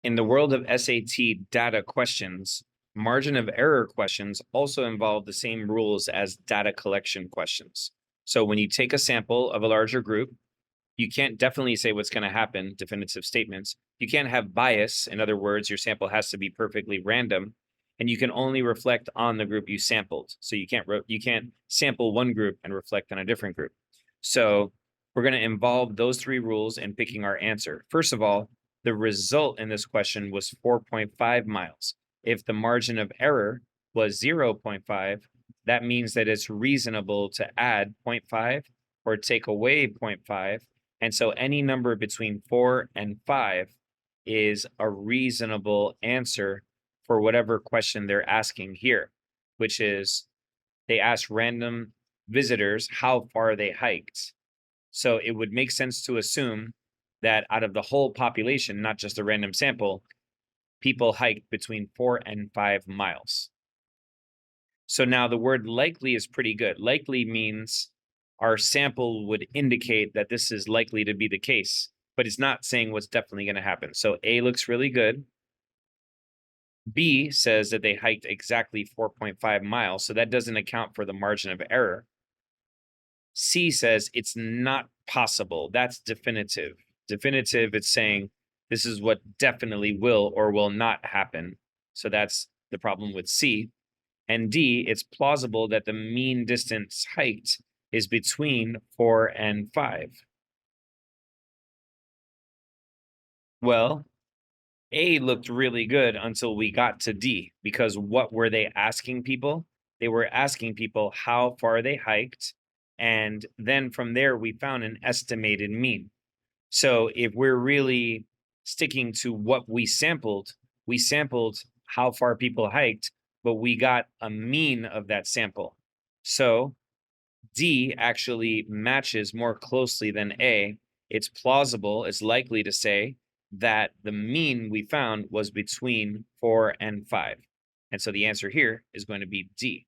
In the world of SAT data questions, margin of error questions also involve the same rules as data collection questions. So when you take a sample of a larger group, you can't definitely say what's going to happen, definitive statements. You can't have bias. In other words, your sample has to be perfectly random, and you can only reflect on the group you sampled. So you can't sample one group and reflect on a different group. So we're going to involve those three rules in picking our answer. First of all, the result in this question was 4.5 miles. If the margin of error was 0.5, that means that it's reasonable to add 0.5 or take away 0.5. And so any number between 4 and 5 is a reasonable answer for whatever question they're asking here, which is they asked random visitors how far they hiked. So it would make sense to assume that out of the whole population, not just a random sample, people hiked between 4 and 5 miles. So now the word likely is pretty good. Likely means our sample would indicate that this is likely to be the case, but it's not saying what's definitely going to happen. So A looks really good. B says that they hiked exactly 4.5 miles, so that doesn't account for the margin of error. C says it's not possible. That's definitive. Definitive, it's saying this is what definitely will or will not happen. So that's the problem with C. And D, it's plausible that the mean distance hiked is between 4 and 5. Well, A looked really good until we got to D, because what were they asking people? They were asking people how far they hiked, and then from there we found an estimated mean. So if we're really sticking to what we sampled how far people hiked, but we got a mean of that sample. So D actually matches more closely than A. It's plausible, it's likely to say that the mean we found was between 4 and 5. And so the answer here is going to be D.